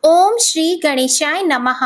ओम श्री गणेशाय नमः।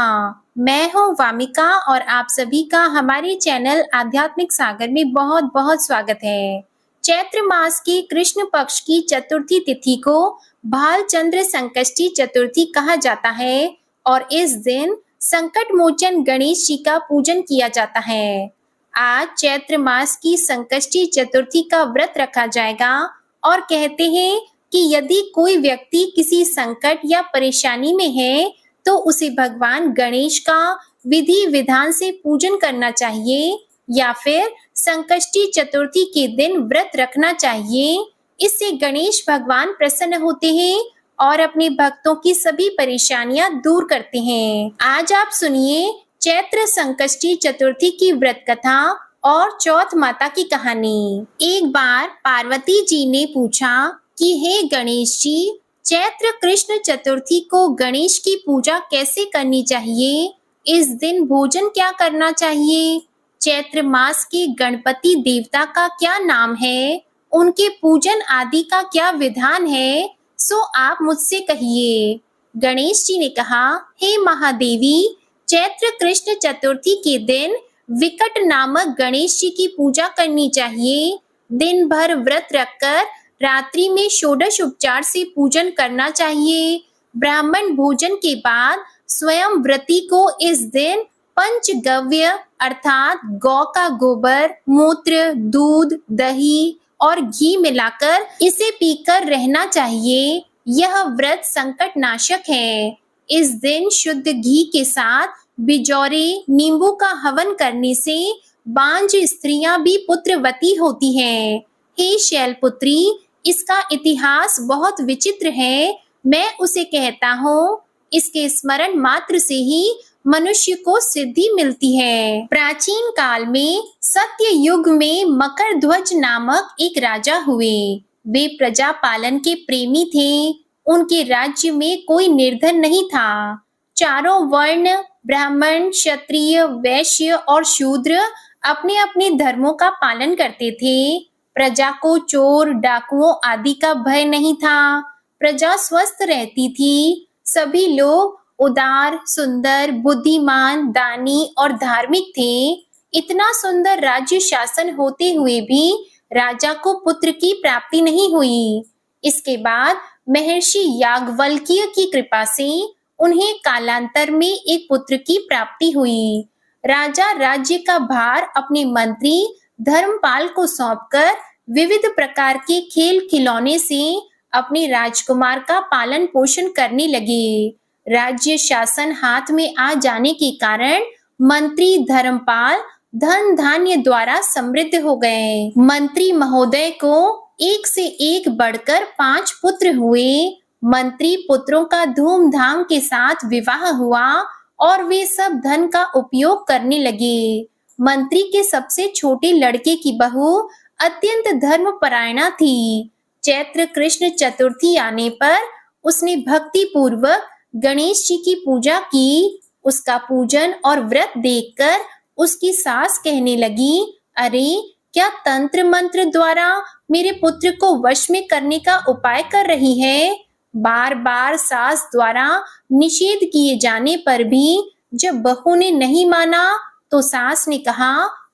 मैं हूँ वामिका और आप सभी का हमारे चैनल आध्यात्मिक सागर में बहुत बहुत स्वागत है। चैत्र मास की कृष्ण पक्ष की चतुर्थी तिथि को भालचंद्र संकष्टी चतुर्थी कहा जाता है और इस दिन संकट मोचन गणेश जी का पूजन किया जाता है। आज चैत्र मास की संकष्टी चतुर्थी का व्रत रखा जाएगा और कहते हैं कि यदि कोई व्यक्ति किसी संकट या परेशानी में है तो उसे भगवान गणेश का विधि विधान से पूजन करना चाहिए या फिर संकष्टी चतुर्थी के दिन व्रत रखना चाहिए। इससे गणेश भगवान प्रसन्न होते हैं और अपने भक्तों की सभी परेशानियां दूर करते हैं। आज आप सुनिए चैत्र संकष्टी चतुर्थी की व्रत कथा और चौथ माता की कहानी। एक बार पार्वती जी ने पूछा कि हे गणेश जी, चैत्र कृष्ण चतुर्थी को गणेश की पूजा कैसे करनी चाहिए? इस दिन भोजन क्या करना चाहिए? चैत्र मास के गणपति देवता का क्या नाम है? उनके पूजन आदि का क्या विधान है? सो आप मुझसे कहिए। गणेश जी ने कहा, हे महादेवी, चैत्र कृष्ण चतुर्थी के दिन विकट नामक गणेश जी की पूजा करनी चाहिए। दिन भर व्रत रखकर रात्रि में षोडश उपचार से पूजन करना चाहिए। ब्राह्मण भोजन के बाद स्वयं व्रती को इस दिन पंचगव्य अर्थात गौ का गोबर, मूत्र, दूध, दही और घी मिलाकर इसे पीकर रहना चाहिए। यह व्रत संकट नाशक है। इस दिन शुद्ध घी के साथ बिजौरे, नींबू का हवन करने से बांझ स्त्रियां भी पुत्रवती होती हैं। हे शैलपुत्री, इसका इतिहास बहुत विचित्र है। मैं उसे कहता हूँ, इसके स्मरण मात्र से ही मनुष्य को सिद्धि मिलती है। प्राचीन काल में सत्य युग में मकर ध्वज नामक एक राजा हुए। वे प्रजा पालन के प्रेमी थे। उनके राज्य में कोई निर्धन नहीं था। चारों वर्ण ब्राह्मण, क्षत्रिय, वैश्य और शूद्र अपने अपने धर्मों का पालन करते थे। प्रजा को चोर, डाकुओं आदि का भय नहीं था। प्रजा स्वस्थ रहती थी। सभी लोग उदार, सुंदर, बुद्धिमान, दानी और धार्मिक थे। इतना सुंदर राज्य शासन होते हुए भी राजा को पुत्र की प्राप्ति नहीं हुई। इसके बाद महर्षि याज्ञवल्क्य की कृपा से उन्हें कालांतर में एक पुत्र की प्राप्ति हुई। राजा राज्य का भार अपने मंत्री धर्मपाल को सौंपकर विविध प्रकार के खेल खिलौने से अपने राजकुमार का पालन पोषण करने लगे। राज्य शासन हाथ में आ जाने के कारण मंत्री धर्मपाल धन धान्य द्वारा समृद्ध हो गए। मंत्री महोदय को एक से एक बढ़कर 5 पुत्र हुए। मंत्री पुत्रों का धूमधाम के साथ विवाह हुआ और वे सब धन का उपयोग करने लगे। मंत्री के सबसे छोटे लड़के की बहू अत्यंत धर्मपरायणा थी। चैत्र कृष्ण चतुर्थी आने पर उसने भक्ति पूर्वक गणेश जी की पूजा की। उसका पूजन और व्रत देखकर उसकी सास कहने लगी, अरे क्या तंत्र मंत्र द्वारा मेरे पुत्र को वश में करने का उपाय कर रही है? बार बार सास द्वारा निषेध किए जाने पर भी जब बहू ने नहीं माना तो सास ने कहा,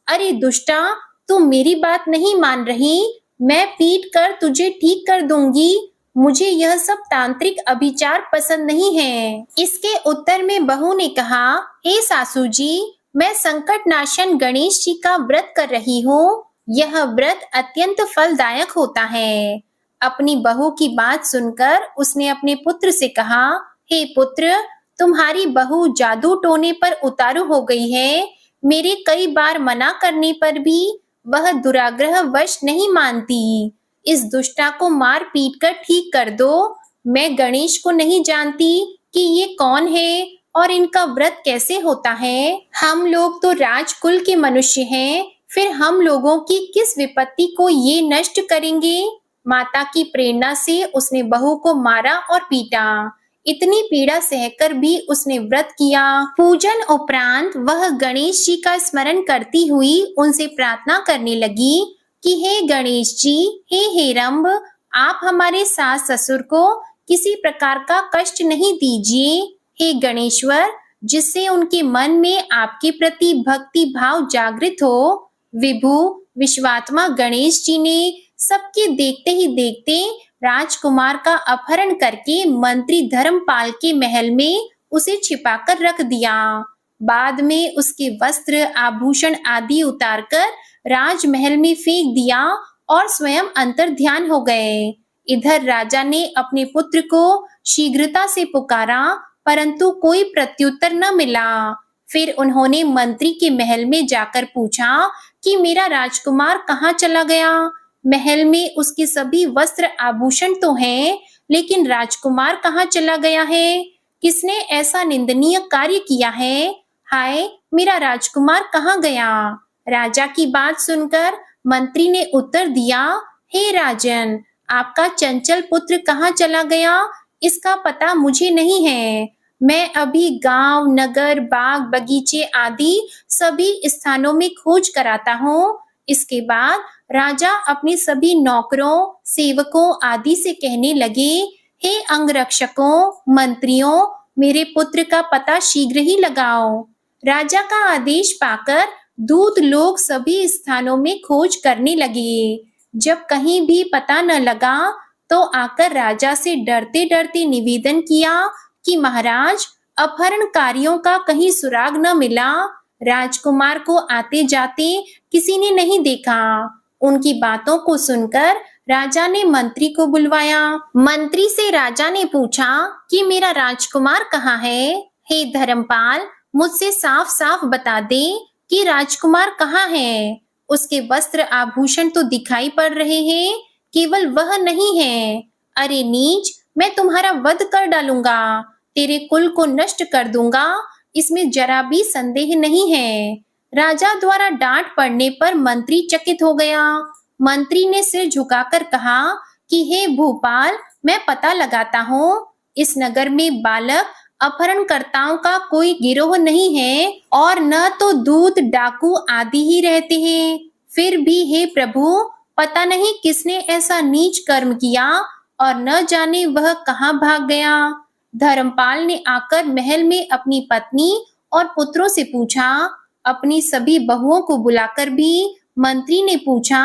अरे दुष्टा, तू मेरी बात नहीं मान रही, मैं पीट कर तुझे ठीक कर दूंगी। मुझे यह सब तांत्रिक अभिचार पसंद नहीं है। इसके उत्तर में बहू ने कहा, हे सासू जी, मैं संकट नाशन गणेश जी का व्रत कर रही हूँ। यह व्रत अत्यंत फलदायक होता है। अपनी बहू की बात सुनकर उसने अपने पुत्र से कहा, हे पुत्र, तुम्हारी बहू जादू टोने पर उतारू हो गई है। मेरे कई बार मना करने पर भी वह दुराग्रह वश नहीं मानती। इस दुष्टा को मार पीट कर ठीक कर दो। मैं गणेश को नहीं जानती कि ये कौन है और इनका व्रत कैसे होता है। हम लोग तो राजकुल के मनुष्य हैं, फिर हम लोगों की किस विपत्ति को ये नष्ट करेंगे। माता की प्रेरणा से उसने बहू को मारा और पीटा। इतनी पीड़ा सहकर भी उसने व्रत किया। पूजन उपरांत वह गणेश जी का स्मरण करती हुई उनसे प्रार्थना करने लगी कि हे गणेश जी, हे हेरंब, आप हमारे सास ससुर को किसी प्रकार का कष्ट नहीं दीजिए। हे गणेश्वर, जिससे उनके मन में आपके प्रति भक्ति भाव जागृत हो। विभु विश्वात्मा गणेश जी ने सबके देखते ही देखते राजकुमार का अपहरण करके मंत्री धर्मपाल के महल में उसे छिपाकर रख दिया। बाद में उसके वस्त्र आभूषण आदि उतारकर राजमहल में फेंक दिया और स्वयं अंतर ध्यान हो गए। इधर राजा ने अपने पुत्र को शीघ्रता से पुकारा, परंतु कोई प्रत्युत्तर न मिला। फिर उन्होंने मंत्री के महल में जाकर पूछा कि मेरा राजकुमार कहाँ चला गया। महल में उसके सभी वस्त्र आभूषण तो हैं, लेकिन राजकुमार कहाँ चला गया है? किसने ऐसा निंदनीय कार्य किया है? हाय, मेरा राजकुमार कहाँ गया? राजा की बात सुनकर मंत्री ने उत्तर दिया, हे राजन, आपका चंचल पुत्र कहाँ चला गया, इसका पता मुझे नहीं है। मैं अभी गांव, नगर, बाग, बगीचे आदि सभी स्थानों में खोज कराता हूँ। इसके बाद राजा अपने सभी नौकरों, सेवकों आदि से कहने लगे, हे अंगरक्षकों, मंत्रियों, मेरे पुत्र का पता शीघ्र ही लगाओ। राजा का आदेश पाकर दूत लोग सभी स्थानों में खोज करने लगे। जब कहीं भी पता न लगा तो आकर राजा से डरते डरते निवेदन किया कि महाराज, अपहरणकारियों का कहीं सुराग न मिला। राजकुमार को आते जाते किसी ने नहीं देखा। उनकी बातों को सुनकर राजा ने मंत्री को बुलवाया। मंत्री से राजा ने पूछा कि मेरा राजकुमार कहाँ है? हे धर्मपाल, मुझसे साफ साफ बता दे कि राजकुमार कहाँ है। उसके वस्त्र आभूषण तो दिखाई पड़ रहे हैं, केवल वह नहीं है। अरे नीच, मैं तुम्हारा वध कर डालूंगा, तेरे कुल को नष्ट कर दूंगा, इसमें जरा भी संदेह नहीं है। राजा द्वारा डांट पड़ने पर मंत्री चकित हो गया। मंत्री ने सिर झुकाकर कहा कि हे भूपाल, मैं पता लगाता हूँ। इस नगर में बालक अपहरणकर्ताओं का कोई गिरोह नहीं है और न तो दूत, डाकू आदि ही रहते हैं। फिर भी हे प्रभु, पता नहीं किसने ऐसा नीच कर्म किया और न जाने वह कहाँ भाग गया। धर्मपाल ने आकर महल में अपनी पत्नी और पुत्रों से पूछा। अपनी सभी बहुओं को बुलाकर भी मंत्री ने पूछा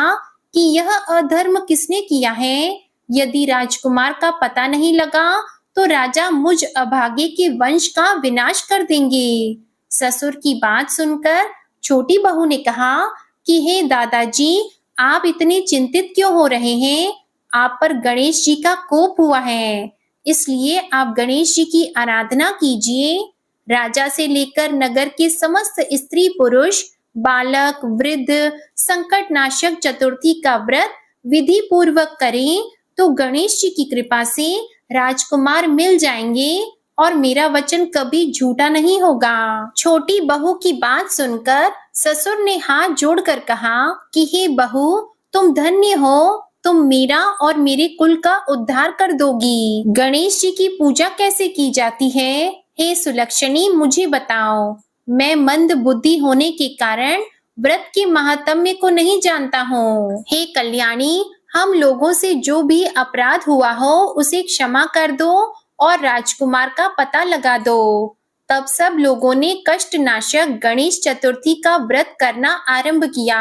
कि यह अधर्म किसने किया है। यदि राजकुमार का पता नहीं लगा तो राजा मुझ अभागे के वंश का विनाश कर देंगे। ससुर की बात सुनकर छोटी बहू ने कहा कि हे दादाजी, आप इतने चिंतित क्यों हो रहे हैं? आप पर गणेश जी का कोप हुआ है, इसलिए आप गणेश जी की आराधना कीजिए। राजा से लेकर नगर के समस्त स्त्री पुरुष, बालक, वृद्ध संकटनाशक चतुर्थी का व्रत विधि पूर्वक करें तो गणेश जी की कृपा से राजकुमार मिल जाएंगे और मेरा वचन कभी झूठा नहीं होगा। छोटी बहू की बात सुनकर ससुर ने हाथ जोड़कर कहा कि हे बहू, तुम धन्य हो, तुम मेरा और मेरे कुल का उद्धार कर दोगी। गणेश जी की पूजा कैसे की जाती है? हे सुलक्षणी, मुझे बताओ। मैं मंद बुद्धि होने के कारण व्रत के महात्म्य को नहीं जानता हूँ। हे कल्याणी, हम लोगों से जो भी अपराध हुआ हो उसे क्षमा कर दो और राजकुमार का पता लगा दो। तब सब लोगों ने कष्टनाशक गणेश चतुर्थी का व्रत करना आरंभ किया।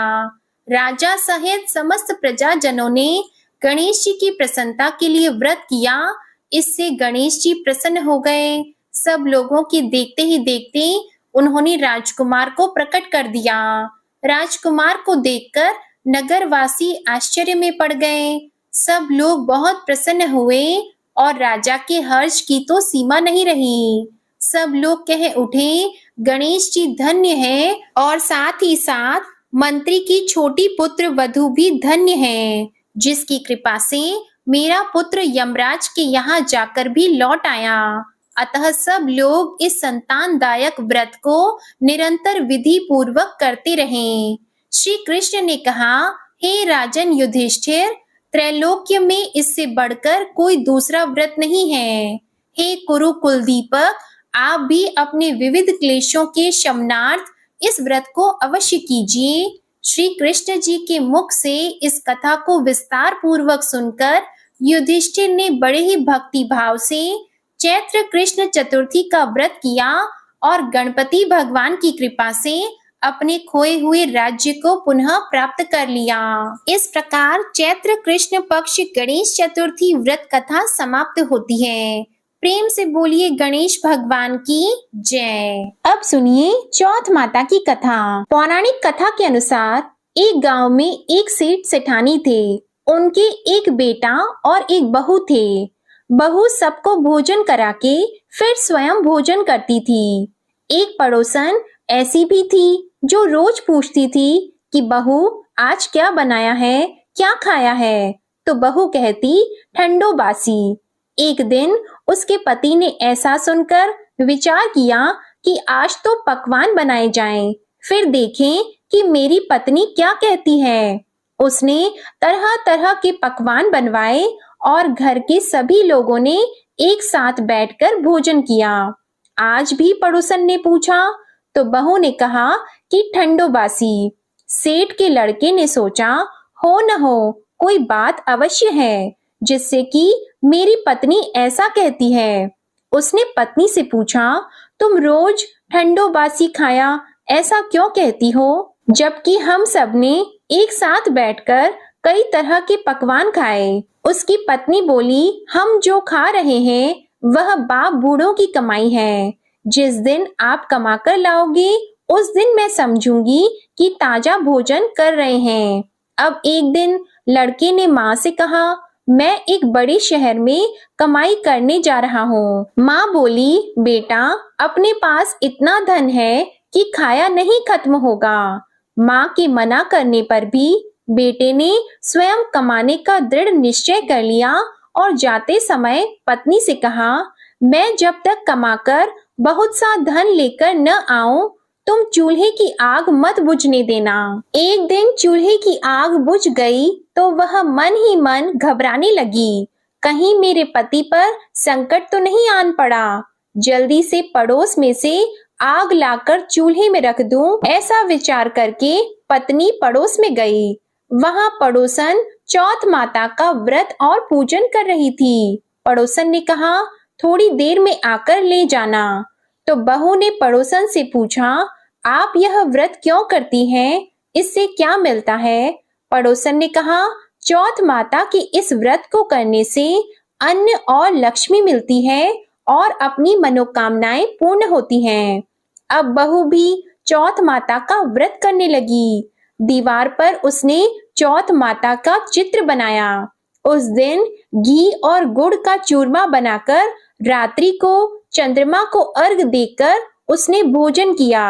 राजा सहित समस्त प्रजाजनों ने गणेश जी की प्रसन्नता के लिए व्रत किया। इससे गणेश जी प्रसन्न हो गए। सब लोगों के देखते ही देखते उन्होंने राजकुमार को प्रकट कर दिया। राजकुमार को देखकर नगरवासी आश्चर्य में पड़ गए। सब लोग बहुत प्रसन्न हुए और राजा के हर्ष की तो सीमा नहीं रही। सब लोग कह उठे, गणेश जी धन्य है और साथ ही साथ मंत्री की छोटी पुत्र वधू भी धन्य है, जिसकी कृपा से मेरा पुत्र यमराज के यहाँ जाकर भी लौट आया। अतः सब लोग इस संतानदायक व्रत को निरंतर विधि पूर्वक करते रहें। श्री कृष्ण ने कहा, हे राजन युधिष्ठिर, त्रैलोक्य में इससे बढ़कर कोई दूसरा व्रत नहीं है। हे कुरु कुलदीपक, आप भी अपने विविध क्लेशों के शमनार्थ इस व्रत को अवश्य कीजिए। श्री कृष्ण जी के मुख से इस कथा को विस्तार पूर्वक सुनकर युधिष्ठिर ने बड़े ही भक्ति भाव से चैत्र कृष्ण चतुर्थी का व्रत किया और गणपति भगवान की कृपा से अपने खोए हुए राज्य को पुनः प्राप्त कर लिया। इस प्रकार चैत्र कृष्ण पक्ष गणेश चतुर्थी व्रत कथा समाप्त होती है। प्रेम से बोलिए गणेश भगवान की जय। अब सुनिए चौथ माता की कथा। पौराणिक कथा के अनुसार एक गांव में एक सेठ सेठानी थे। उनके एक बेटा और एक बहू थे। बहू सबको भोजन करा के फिर स्वयं भोजन करती थी। एक पड़ोसन ऐसी भी थी जो रोज पूछती थी कि बहू आज क्या बनाया है, क्या खाया है, तो बहू कहती ठंडो बासी। एक दिन उसके पति ने ऐसा सुनकर विचार किया कि आज तो पकवान बनाए जाएं, फिर देखें कि मेरी पत्नी क्या कहती है। उसने तरह तरह के पकवान बनवाए और घर के सभी लोगों ने एक साथ बैठकर भोजन किया। आज भी पड़ोसन ने पूछा तो बहू ने कहा कि ठंडो बासी। सेठ के लड़के ने सोचा हो न हो कोई बात अवश्य है जिससे कि मेरी पत्नी ऐसा कहती है। उसने पत्नी से पूछा तुम रोज ठंडो बासी खाया ऐसा क्यों कहती हो, जबकि हम सब ने एक साथ बैठकर कई तरह के पकवान खाए। उसकी पत्नी बोली हम जो खा रहे हैं वह बाप बूढ़ों की कमाई है। जिस दिन आप कमा कर लाओगे उस दिन मैं समझूंगी कि ताजा भोजन कर रहे हैं। अब एक दिन लड़के ने माँ से कहा मैं एक बड़े शहर में कमाई करने जा रहा हूँ। माँ बोली बेटा अपने पास इतना धन है कि खाया नहीं खत्म होगा। माँ के मना करने पर भी बेटे ने स्वयं कमाने का दृढ़ निश्चय कर लिया और जाते समय पत्नी से कहा मैं जब तक कमाकर बहुत सा धन लेकर न आऊं तुम चूल्हे की आग मत बुझने देना। एक दिन चूल्हे की आग बुझ गई तो वह मन ही मन घबराने लगी, कहीं मेरे पति पर संकट तो नहीं आन पड़ा। जल्दी से पड़ोस में से आग लाकर चूल्हे में रख दूं, ऐसा विचार करके पत्नी पड़ोस में गई। वहां पड़ोसन चौथ माता का व्रत और पूजन कर रही थी। पड़ोसन ने कहा थोड़ी देर में आकर ले जाना। तो बहू ने पड़ोसन से पूछा आप यह व्रत क्यों करती हैं, इससे क्या मिलता है। पड़ोसन ने कहा चौथ माता के इस व्रत को करने से अन्न और लक्ष्मी मिलती है और अपनी मनोकामनाएं पूर्ण होती हैं। अब बहू भी चौथ माता का व्रत करने लगी। दीवार पर उसने चौथ माता का चित्र बनाया। उस दिन घी और गुड़ का चूरमा बनाकर रात्रि को चंद्रमा को अर्घ देकर उसने भोजन किया।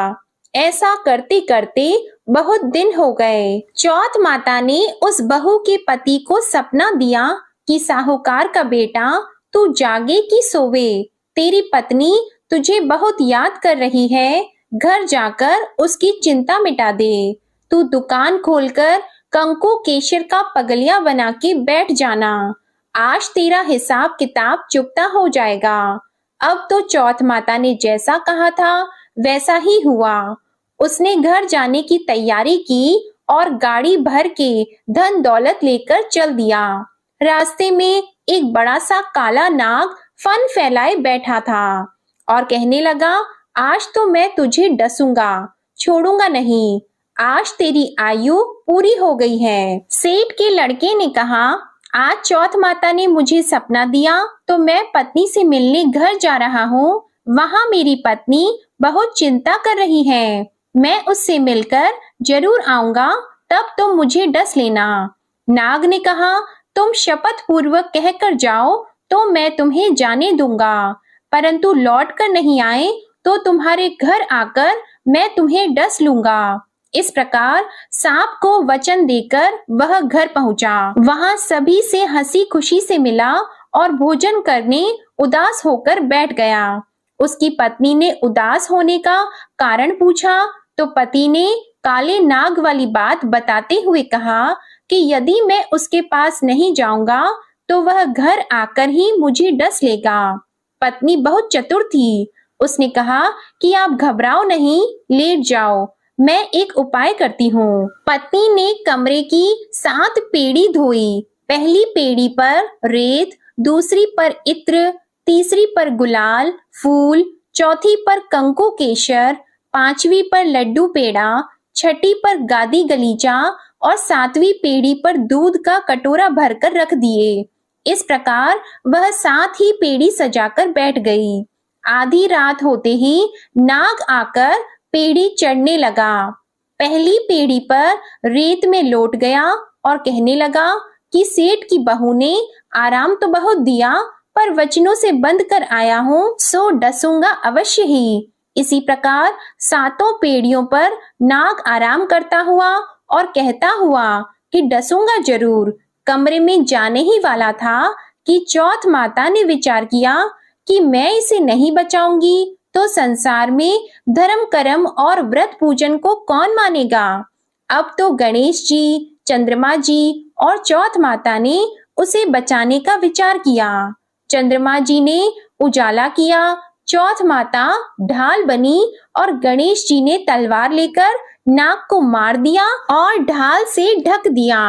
ऐसा करते करते बहुत दिन हो गए। चौथ माता ने उस बहू के पति को सपना दिया कि साहूकार का बेटा तू जागे कि सोवे, तेरी पत्नी तुझे बहुत याद कर रही है, घर जाकर उसकी चिंता मिटा दे। तू दुकान खोलकर कंकु केशर का पगलिया बना के बैठ जाना, आज तेरा हिसाब किताब चुकता हो जाएगा। अब तो चौथ माता ने जैसा कहा था वैसा ही हुआ। उसने घर जाने की तैयारी की और गाड़ी भर के धन दौलत लेकर चल दिया। रास्ते में एक बड़ा सा काला नाग फन फैलाए बैठा था और कहने लगा आज तो मैं तुझे डसूंगा, छोड़ूंगा नहीं, आज तेरी आयु पूरी हो गई है। सेठ के लड़के ने कहा आज चौथ माता ने मुझे सपना दिया तो मैं पत्नी से मिलने घर जा रहा हूँ। वहाँ मेरी पत्नी बहुत चिंता कर रही है, मैं उससे मिलकर जरूर आऊंगा, तब तुम मुझे डस लेना। नाग ने कहा तुम शपथ पूर्वक कहकर जाओ तो मैं तुम्हें जाने दूंगा, परंतु लौट कर नहीं आए तो तुम्हारे घर आकर मैं तुम्हें डस लूंगा। इस प्रकार सांप को वचन देकर वह घर पहुंचा। वहां सभी से हंसी खुशी से मिला और भोजन करने उदास होकर बैठ गया। उसकी पत्नी ने उदास होने का कारण पूछा तो पति ने काले नाग वाली बात बताते हुए कहा कि यदि मैं उसके पास नहीं जाऊंगा तो वह घर आकर ही मुझे डस लेगा। पत्नी बहुत चतुर थी। उसने कहा कि आप घबराओ नहीं, लेट जाओ, मैं एक उपाय करती हूँ। पत्नी ने कमरे की 7 पेड़ी धोई। पहली पेड़ी पर रेत, दूसरी पर इत्र, तीसरी पर गुलाल फूल, चौथी पर कंकु केशर, पांचवी पर लड्डू पेड़ा, छठी पर गादी गलीचा और सातवीं पेड़ी पर दूध का कटोरा भरकर रख दिए। इस प्रकार वह 7 ही पेड़ी सजाकर बैठ गई। आधी रात होते ही नाग आकर पेड़ी चढ़ने लगा। पहली पेड़ी पर रेत में लौट गया और कहने लगा कि सेठ की बहू ने आराम तो बहुत दिया, पर वचनों से बंध कर आया हूँ, सो डसूंगा अवश्य ही। इसी प्रकार 7 पेड़ियों पर नाग आराम करता हुआ और कहता हुआ कि डसूंगा जरूर, कमरे में जाने ही वाला था कि चौथ माता ने विचार किया कि मैं इसे नहीं बचाऊंगी तो संसार में धर्म कर्म और व्रत पूजन को कौन मानेगा। अब तो गणेश जी, चंद्रमा जी और चौथ माता ने उसे बचाने का विचार किया। चंद्रमा जी ने उजाला किया, चौथ माता ढाल बनी और गणेश जी ने तलवार लेकर नाग को मार दिया और ढाल से ढक दिया।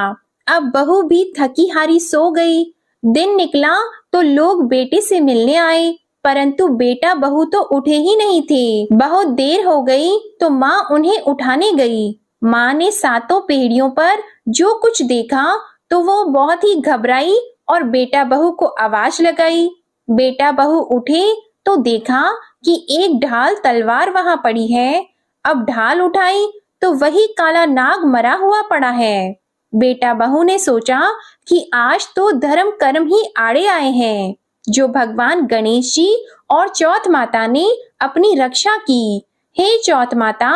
अब बहू भी थकी हारी सो गई। दिन निकला तो लोग बेटे से मिलने आए, परंतु बेटा बहू तो उठे ही नहीं थे। बहुत देर हो गई तो माँ उन्हें उठाने गई। माँ ने 7 पेड़ियों पर जो कुछ देखा तो वो बहुत ही घबराई और बेटा बहू को आवाज लगाई। बेटा बहू उठे तो देखा कि एक ढाल तलवार वहां पड़ी है। अब ढाल उठाई तो वही काला नाग मरा हुआ पड़ा है। बेटा बहू ने सोचा कि आज तो धर्म कर्म ही आड़े आए हैं, जो भगवान गणेश जी और चौथ माता ने अपनी रक्षा की। हे चौथ माता,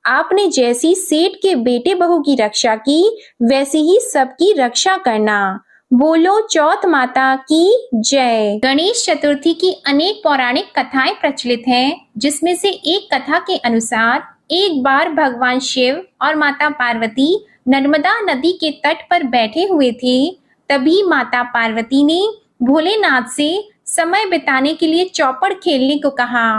आपने जैसी सेठ के बेटे बहू की रक्षा की, वैसी ही सबकी रक्षा करना। बोलो चौथ माता की जय। गणेश चतुर्थी की अनेक पौराणिक कथाएं प्रचलित हैं, जिसमें से एक कथा के अनुसार एक बार भगवान शिव और माता पार्वती नर्मदा नदी के तट पर बैठे हुए थे। तभी माता पार्वती ने भोलेनाथ से समय बिताने के लिए चौपड़ खेलने को कहा।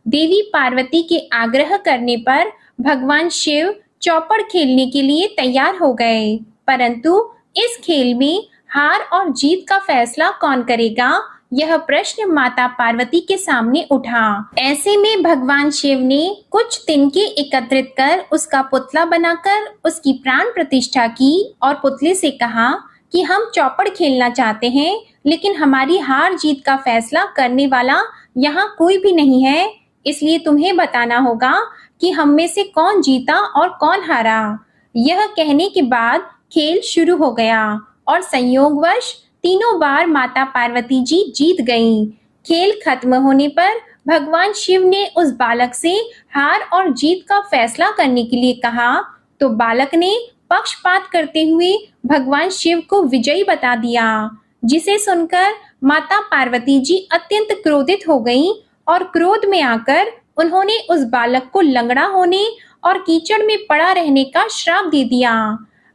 देवी पार्वती के आग्रह करने पर भगवान शिव चौपड़ खेलने के लिए तैयार हो गए, परंतु इस खेल में हार और जीत का फैसला कौन करेगा, यह प्रश्न माता पार्वती के सामने उठा। ऐसे में भगवान शिव ने कुछ तिनके एकत्रित कर उसका पुतला बनाकर उसकी प्राण प्रतिष्ठा की और पुतले से कहा कि हम चौपड़ खेलना चाहते हैं, लेकिन हमारी हार जीत का फैसला करने वाला यहाँ कोई भी नहीं है, इसलिए तुम्हें बताना होगा कि हम में से कौन जीता और कौन हारा। यह कहने के बाद खेल शुरू हो गया और संयोगवश तीनों बार माता पार्वती जी जीत गईं। खेल खत्म होने पर भगवान शिव ने उस बालक से हार और जीत का फैसला करने के लिए कहा, तो बालक ने पक्षपात करते हुए भगवान शिव को विजयी बता दिया, जिसे सुनकर माता पार्वती जी अत्यंत क्रोधित हो गईं और क्रोध में आकर उन्होंने उस बालक को लंगड़ा होने और कीचड़ में पड़ा रहने का श्राप दे दिया।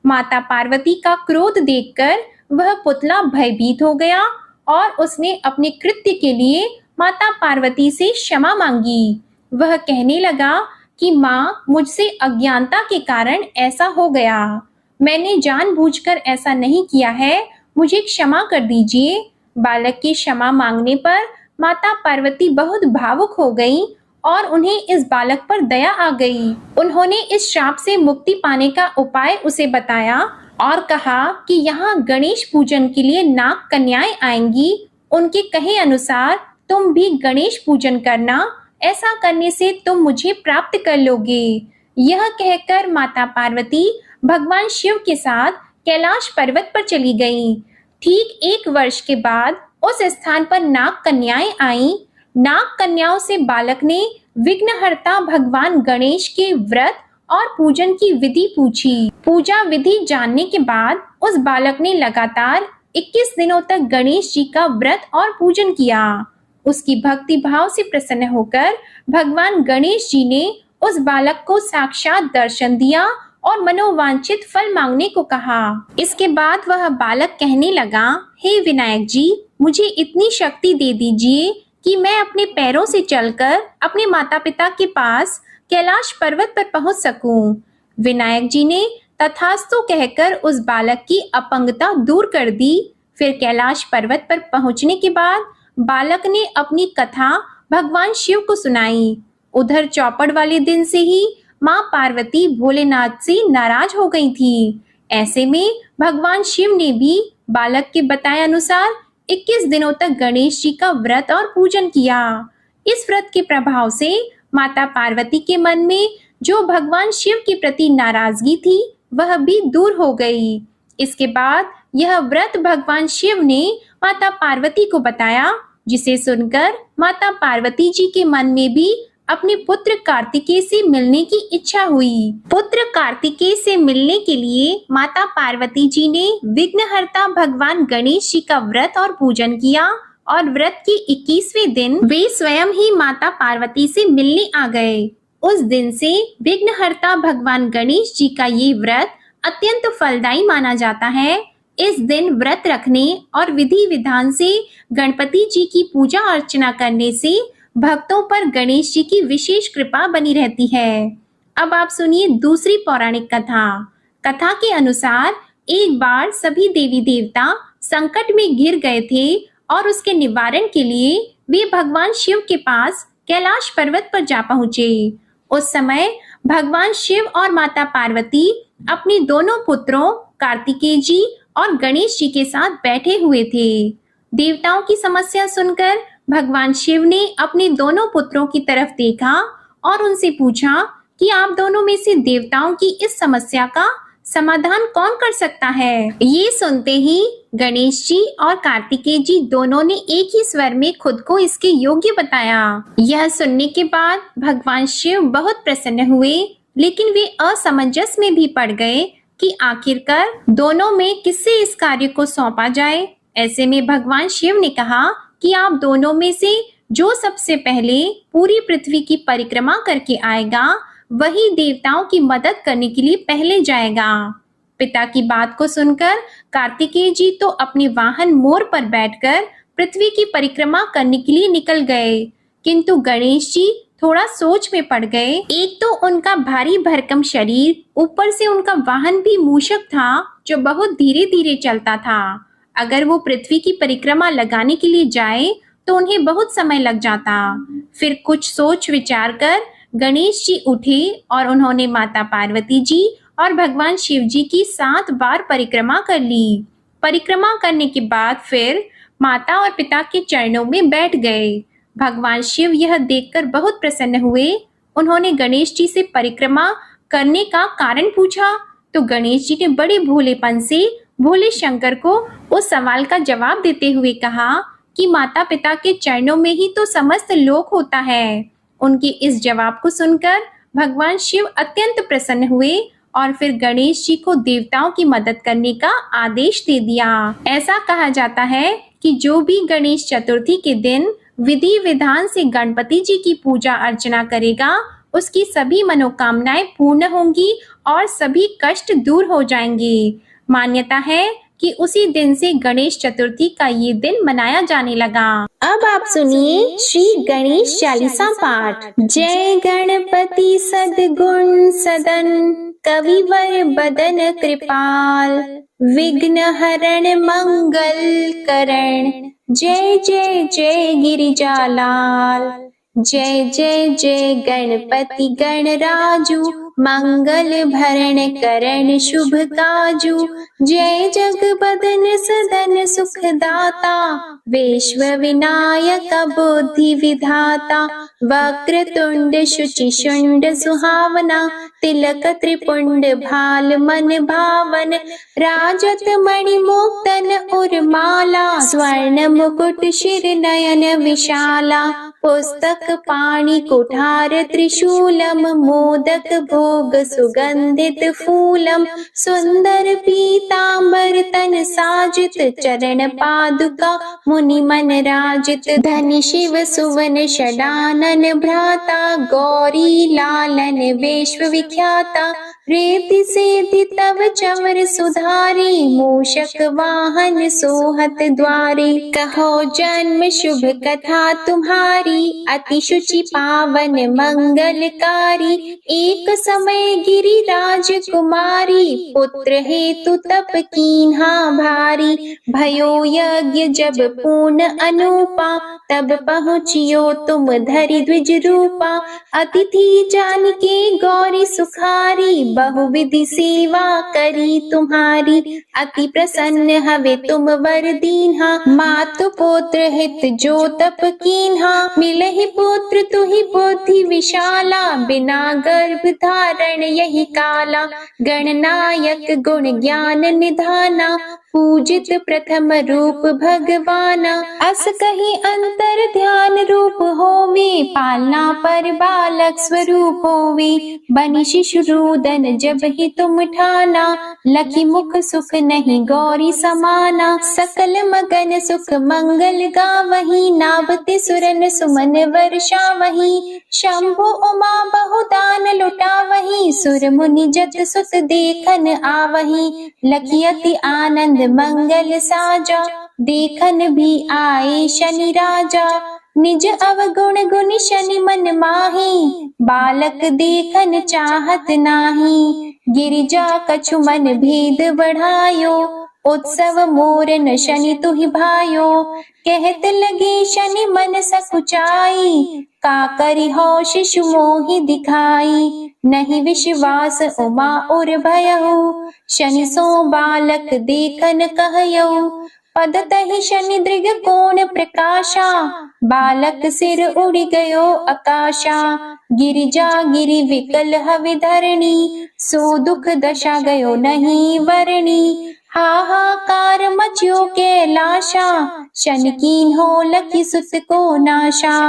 माता पार्वती का क्रोध देखकर वह पुतला भयभीत हो गया और उसने अपने कृत्य के लिए माता पार्वती से क्षमा मांगी। वह कहने लगा कि माँ, मुझसे अज्ञानता के कारण ऐसा हो गया, मैंने जानबूझकर ऐसा नहीं किया है, मुझे क्षमा कर दीजिए। बालक की क्षमा मांगने पर माता पार्वती बहुत भावुक हो गईं और उन्हें इस बालक पर दया आ गई। उन्होंने इस श्राप से मुक्ति पाने का उपाय उसे बताया और कहा कि यहाँ गणेश पूजन के लिए नाग कन्याएं आएंगी, उनके कहे अनुसार तुम भी गणेश पूजन करना, ऐसा करने से तुम मुझे प्राप्त कर लोगे। यह कहकर माता पार्वती भगवान शिव के साथ कैलाश पर्वत पर चली गईं। ठीक 1 वर्ष के बाद उस स्थान पर नाग कन्याएं आईं। नाग कन्याओं से बालक ने विघ्नहर्ता भगवान गणेश के व्रत और पूजन की विधि पूछी। पूजा विधि जानने के बाद उस बालक ने लगातार 21 दिनों तक गणेश जी का व्रत और पूजन किया। उसकी भक्ति भाव से प्रसन्न होकर भगवान गणेश जी ने उस बालक को साक्षात दर्शन दिया और मनोवांछित फल मांगने को कहा। इसके बाद वह बालक कहने लगा, हे विनायक जी, मुझे इतनी शक्ति दे दीजिए कि मैं अपने पैरों से चलकर अपने माता पिता के पास कैलाश पर्वत पर पहुंच सकूं। विनायक जी ने तथास्तु कहकर उस बालक की अपंगता दूर कर दी। फिर कैलाश पर्वत पर पहुंचने के बाद बालक ने अपनी कथा भगवान शिव को सुनाई। उधर चौपड़ वाले दिन से ही माँ पार्वती भोलेनाथ से नाराज हो गई थी। ऐसे में भगवान शिव ने भी बालक के बताए अनुसार 21 दिनों तक गणेश जी का व्रत और पूजन किया। इस व्रत के प्रभाव से माता पार्वती के मन में जो भगवान शिव के प्रति नाराजगी थी वह भी दूर हो गई। इसके बाद यह व्रत भगवान शिव ने माता पार्वती को बताया, जिसे सुनकर माता पार्वती जी के मन में भी अपने पुत्र कार्तिकेय से मिलने की इच्छा हुई। पुत्र कार्तिकेय से मिलने के लिए माता पार्वती जी ने विघ्नहर्ता भगवान गणेश जी का व्रत और पूजन किया और व्रत के 21वें दिन वे स्वयं ही माता पार्वती से मिलने आ गए। उस दिन से विघ्नहर्ता भगवान गणेश जी का ये व्रत अत्यंत फलदायी माना जाता है। इस दिन व्रत रखने और विधि विधान से गणपति जी की पूजा अर्चना करने से भक्तों पर गणेश जी की विशेष कृपा बनी रहती है। अब आप सुनिए दूसरी पौराणिक कथा। कथा के अनुसार एक बार सभी देवी देवता संकट में घिर गए थे और उसके निवारण के लिए वे भगवान शिव के पास कैलाश पर्वत पर जा पहुंचे। उस समय भगवान शिव और माता पार्वती अपने दोनों पुत्रों कार्तिकेय जी और गणेश जी के साथ बैठे हुए थे। देवताओं की समस्या सुनकर भगवान शिव ने अपने दोनों पुत्रों की तरफ देखा और उनसे पूछा कि आप दोनों में से देवताओं की इस समस्या का समाधान कौन कर सकता है। ये सुनते ही गणेश जी और कार्तिकेय जी दोनों ने एक ही स्वर में खुद को इसके योग्य बताया। यह सुनने के बाद भगवान शिव बहुत प्रसन्न हुए, लेकिन वे असमंजस में भी पड़ गए कि आखिरकार दोनों में किससे इस कार्य को सौंपा जाए। ऐसे में भगवान शिव ने कहा कि आप दोनों में से जो सबसे पहले पूरी पृथ्वी की परिक्रमा करके आएगा वही देवताओं की मदद करने के लिए पहले जाएगा। पिता की बात को सुनकर कार्तिकेय जी तो अपने वाहन मोर पर बैठकर पृथ्वी की परिक्रमा करने के लिए निकल गए, किंतु गणेश जी थोड़ा सोच में पड़ गए। एक तो उनका भारी भरकम शरीर, ऊपर से उनका वाहन भी मूषक था जो बहुत धीरे धीरे चलता था। अगर वो पृथ्वी की परिक्रमा लगाने के लिए जाए तो उन्हें बहुत समय लग जाता। फिर कुछ सोच विचार कर गणेश जी उठे और उन्होंने माता पार्वती जी और भगवान शिव जी की 7 बार परिक्रमा कर ली। परिक्रमा करने के बाद फिर माता और पिता के चरणों में बैठ गए। भगवान शिव यह देखकर बहुत प्रसन्न हुए। उन्होंने गणेश जी से परिक्रमा करने का कारण पूछा तो गणेश जी ने बड़े भोलेपन से भोले शंकर को उस सवाल का जवाब देते हुए कहा कि माता पिता के चरणों में ही तो समस्त लोक होता है। उनके इस जवाब को सुनकर भगवान शिव अत्यंत प्रसन्न हुए और फिर गणेश जी को देवताओं की मदद करने का आदेश दे दिया। ऐसा कहा जाता है कि जो भी गणेश चतुर्थी के दिन विधि विधान से गणपति जी की पूजा अर्चना करेगा उसकी सभी मनोकामनाएं पूर्ण होंगी और सभी कष्ट दूर हो जाएंगे। मान्यता है कि उसी दिन से गणेश चतुर्थी का ये दिन मनाया जाने लगा। अब आप सुनिए श्री गणेश चालीसा पाठ। जय गणपति सद्गुण सदन कविवर बदन कृपाल, विघ्न हरण मंगल करण, जय जय जय गिरिजालाल। जय जय जय गणपति गणराजू, मंगल भरण करण शुभ काजू। जय जगबदन सदन सुखदाता, विश्व विनायक बुद्धि विधाता। वक्रतुंड शुचि शुंड सुहावना, तिलक त्रिपुंड भाल मन भावन। राजत मणि मुक्तन उर्माला, स्वर्ण मुकुट शिर नयन विशाला। पुस्तक पाणि कुठार त्रिशूलम, मोदक भोग सुगंधित फूलम। सुंदर पीतांबर तन साजित, चरण पादुका मुनि मन राजित। धनि शिव सुवन षडानन भ्राता, गौरी लालन विश्व विख्याता। रेति सेति तव चवर सुधारी, मूषक वाहन सोहत द्वारे। कहो जन्म शुभ कथा तुम्हारी, अति शुचि पावन मंगलकारी। एक समय गिरिराज कुमारी, पुत्र हेतु तप कीन्हा भारी। भयो यज्ञ जब पूर्ण अनूपा, तब पहुँचियो तुम धरि द्विज रूपा। अतिथि जान के गौरी सुखारी, बहुविधि सेवा करी तुम्हारी। अति प्रसन्न हवे तुम वर दीन्हा, मातु पुत्र हित जो तप कीन्हा। मिलहि पुत्र तुहि बुद्धि विशाला, बिना गर्भ धारण यही काला। गणनायक गुण ज्ञान निधाना, पूजित प्रथम रूप भगवाना। अस कही अंतर ध्यान रूप होवे, पालना पर बालक स्वरूप होवे। बनि शिशु रोदन जब ही तुम ठाना, लखी मुख सुख नहीं गौरी समाना। सकल मगन सुख मंगल गावही, नावते सुरन सुमन वर्षावही। शंभु उमा बहुदान लुटावही, सुर मुनि जत सुत देखन आवही। लखी अति आनंद मंगल साजा, देखन भी आए शनि राजा। निज अवगुण गुण शनि मन माही, बालक देखन चाहत नाही। गिरिजा कछु मन भेद बढ़ायो, उत्सव मोरन शनि तुहि भायो। कहत लगे शनि मन सकुचाई, का करि हो शिशु मोहि दिखाई। नहीं विश्वास उमा और भयहु, शनि सो बालक देखन कहयौ। पद तहि शनि दृग कोण प्रकाशा, बालक सिर उड़ गयो आकाशा। गिरिजा गिरि विकल हवे धरणी, सो दुख दशा गयो नहीं वरणी। हाहाकार मच्यो कैलाशा, शनि कीन्हो लखी सुत को नाशा।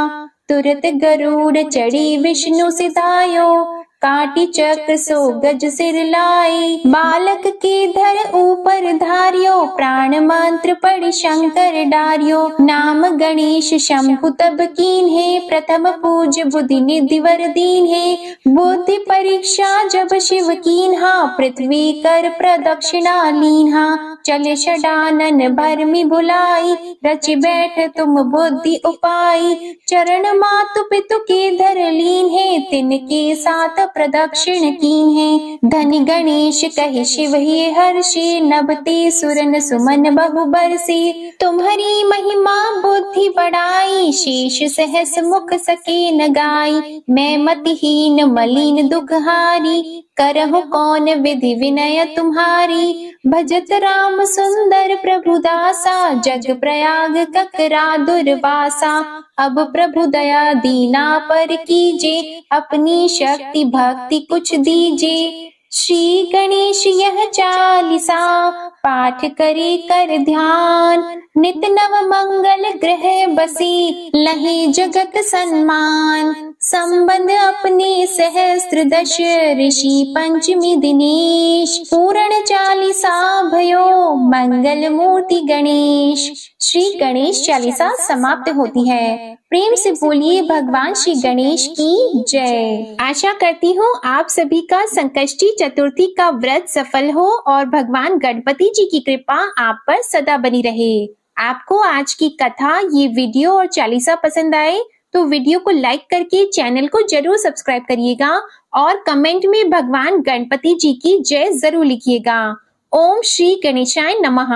तुरत गरुड़ चढ़ी विष्णु सिधायो, काटी चक्र सो गज सिर लाई। बालक के धर ऊपर धारियो, प्राण मंत्र पढ़ शंकर डारियो। नाम गणेश शंभु तब कीन्हे, प्रथम पूज बुद्धि निधि वर दीन्हे। बुद्धि परीक्षा जब शिव कीन्हा, पृथ्वी कर प्रदक्षिणा लीन्हा। चले षडानन भरमि भुलाई, रचि बैठ तुम बुद्धि उपाई। चरण मातु पितु के धर लीन्हे, तिनके साथ प्रदक्षिण कीन्हे। धनि गणेश कहि शिव हे हर्षि, नभते सुरन सुमन बहु बरसी। तुम्हारी महिमा बुद्धि बढ़ाई, शेष सहस मुख सके न गाई। मैं मतिहीन मलिन दुखहारी, करहु कौन विधि विनय तुम्हारी। भजत राम सुंदर प्रभु दासा, जग प्रयाग ककरा दुर्वासा। अब प्रभु दया दीना पर कीजे, अपनी शक्ति भक्ति कुछ दीजे। श्री गणेश यह चालीसा, पाठ करे कर ध्यान। नित नव मंगल ग्रह बसी, लहे जगत सम्मान। संबंध अपने सहस्त्र दश, ऋषि पंचमी दिनेश। पूर्ण चालीसा भयो, मंगल मूर्ति गणेश। श्री गणेश चालीसा समाप्त होती है। प्रेम से बोलिए भगवान श्री गणेश की जय। आशा करती हूँ आप सभी का संकष्टी चतुर्थी का व्रत सफल हो और भगवान गणपति जी की कृपा आप पर सदा बनी रहे। आपको आज की कथा, ये वीडियो और चालीसा पसंद आए तो वीडियो को लाइक करके चैनल को जरूर सब्सक्राइब करिएगा और कमेंट में भगवान गणपति जी की जय जरूर लिखिएगा। ओम श्री गणेशाय नमः।